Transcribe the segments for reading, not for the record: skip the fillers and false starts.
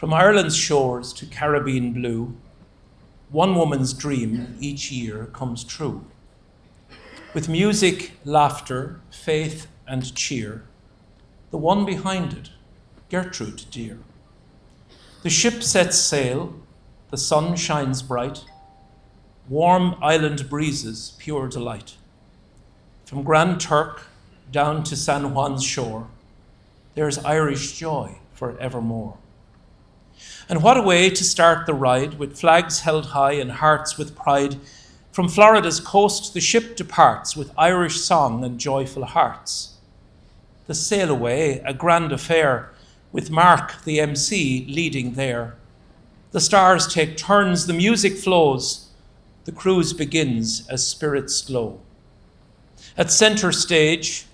From Ireland's shores to Caribbean blue, one woman's dream each year comes true. With music, laughter, faith, and cheer, the one behind it, Gertrude dear. The ship sets sail, the sun shines bright, warm island breezes, pure delight. From Grand Turk down to San Juan's shore, there's Irish joy for evermore. And what a way to start the ride, with flags held high and hearts with pride. From Florida's coast the ship departs, with Irish song and joyful hearts. The sail away, a grand affair, with Mark, the MC, leading there. The stars take turns, the music flows, the cruise begins as spirits glow. At centre stage,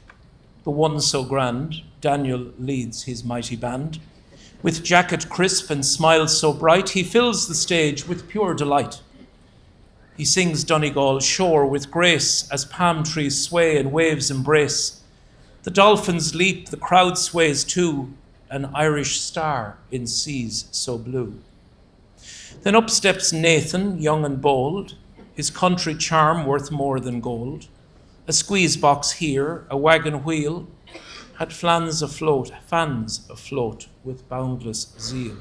the one so grand, Daniel leads his mighty band. With jacket crisp and smile so bright, he fills the stage with pure delight. He sings Donegal's shore with grace, as palm trees sway and waves embrace. The dolphins leap, the crowd sways too, an Irish star in seas so blue. Then up steps Nathan, young and bold, his country charm worth more than gold. A squeeze box here, a wagon wheel, had fans afloat with boundless zeal.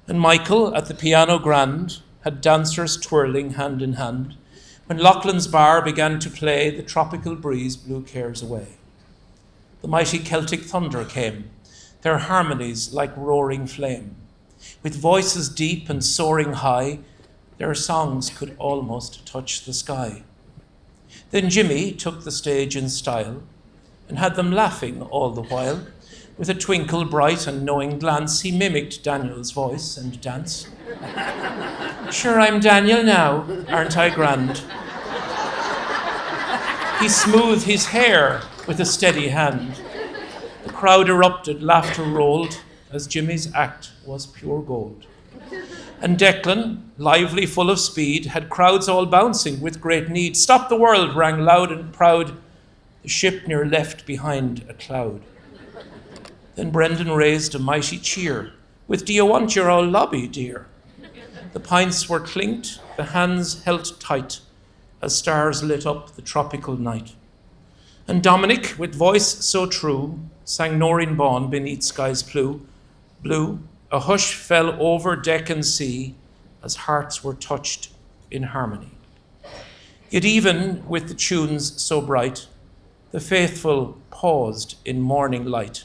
And Michael at the piano grand had dancers twirling hand in hand. When Loughlin's bar began to play, the tropical breeze blew cares away. The mighty Celtic thunder came, their harmonies like roaring flame. With voices deep and soaring high, their songs could almost touch the sky. Then Jimmy took the stage in style and had them laughing all the while. With a twinkle bright and knowing glance, he mimicked Daniel's voice and dance. Sure, I'm Daniel now, aren't I grand? He smoothed his hair with a steady hand. The crowd erupted, laughter rolled, as Jimmy's act was pure gold. And Declan, lively, full of speed, had crowds all bouncing with great need. Stop the world rang loud and proud, the ship near left behind a cloud. Then Brendan raised a mighty cheer, with "Do you want your old lobby, dear?" The pints were clinked, the hands held tight, as stars lit up the tropical night. And Dominic, with voice so true, sang Noreen Bawn beneath skies blue. A hush fell over deck and sea, as hearts were touched in harmony. Yet even with the tunes so bright, the faithful paused in morning light.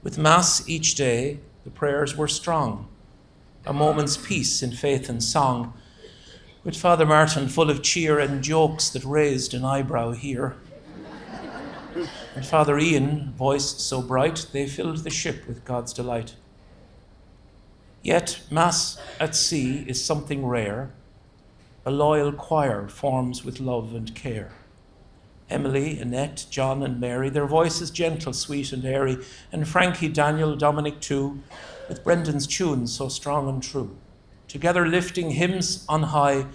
With Mass each day, the prayers were strong, a moment's peace in faith and song, with Father Martin full of cheer and jokes that raised an eyebrow here. And Father Ian, voice so bright, they filled the ship with God's delight. Yet Mass at sea is something rare, a loyal choir forms with love and care. Emily, Annette, John and Mary, their voices gentle, sweet and airy, and Frankie, Daniel, Dominic too, with Brendan's tune so strong and true. Together lifting hymns on high,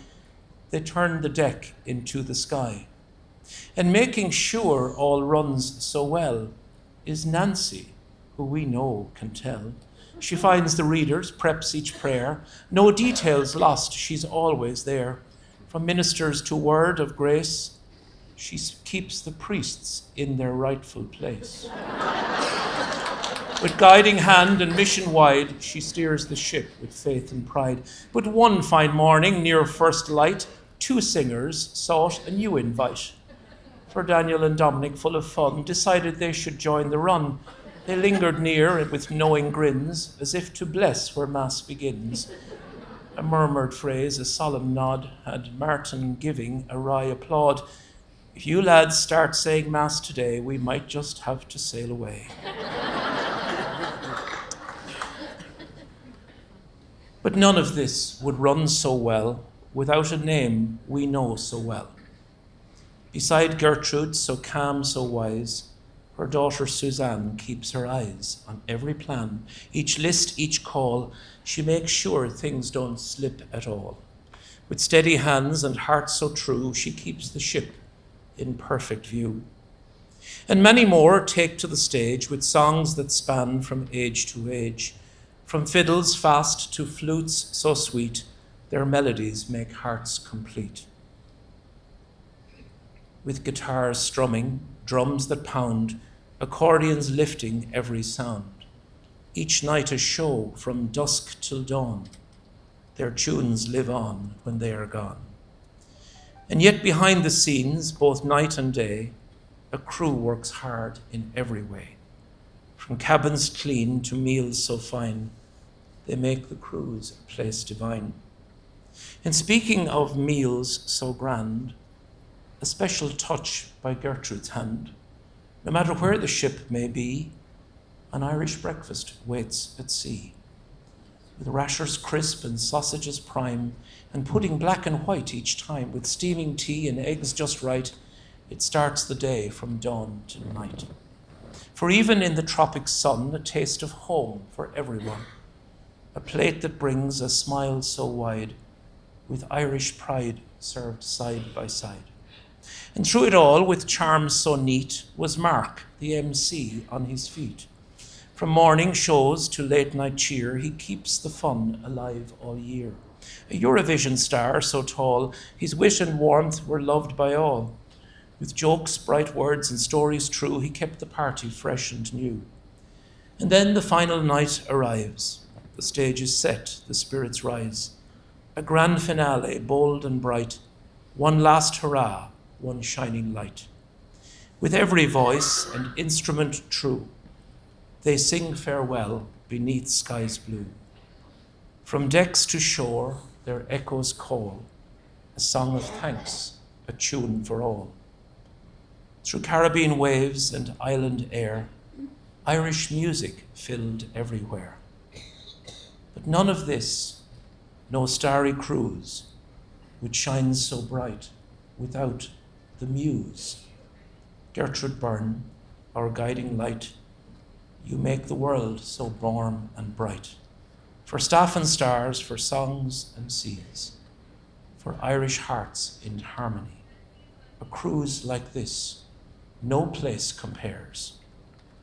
they turn the deck into the sky. And making sure all runs so well is Nancy, who we know can tell. She finds the readers, preps each prayer. No details lost, she's always there. From ministers to word of grace, she keeps the priests in their rightful place. With guiding hand and mission wide, she steers the ship with faith and pride. But one fine morning, near first light, 2 singers sought a new invite. For Daniel and Dominic, full of fun, decided they should join the run. They lingered near with knowing grins, as if to bless where Mass begins. A murmured phrase, a solemn nod, had Martin giving a wry applaud. If you lads start saying Mass today, we might just have to sail away. But none of this would run so well without a name we know so well. Beside Gertrude, so calm, so wise, her daughter Suzanne keeps her eyes on every plan. Each list, each call, she makes sure things don't slip at all. With steady hands and heart so true, she keeps the ship in perfect view. And many more take to the stage with songs that span from age to age. From fiddles fast to flutes so sweet, their melodies make hearts complete. With guitars strumming, drums that pound, accordions lifting every sound. Each night a show from dusk till dawn. Their tunes live on when they are gone. And yet behind the scenes, both night and day, a crew works hard in every way. From cabins clean to meals so fine, they make the cruise a place divine. And speaking of meals so grand, a special touch by Gertrude's hand. No matter where the ship may be, an Irish breakfast waits at sea. With rashers crisp and sausages prime, and pudding black and white each time, with steaming tea and eggs just right, it starts the day from dawn till night. For even in the tropic sun, a taste of home for everyone. A plate that brings a smile so wide, with Irish pride served side by side. And through it all, with charm so neat, was Mark, the MC, on his feet. From morning shows to late night cheer, he keeps the fun alive all year. A Eurovision star so tall, his wit and warmth were loved by all. With jokes, bright words, and stories true, he kept the party fresh and new. And then the final night arrives. The stage is set, the spirits rise. A grand finale, bold and bright. One last hurrah, one shining light. With every voice and instrument true, they sing farewell beneath skies blue. From decks to shore, their echoes call, a song of thanks, a tune for all. Through Caribbean waves and island air, Irish music filled everywhere. But none of this, no starry cruise, would shine so bright without the muse. Gertrude Byrne, our guiding light, you make the world so warm and bright. For staff and stars, for songs and seas, for Irish hearts in harmony. A cruise like this, no place compares.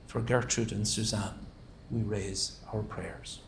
For Gertrude and Suzanne, we raise our prayers.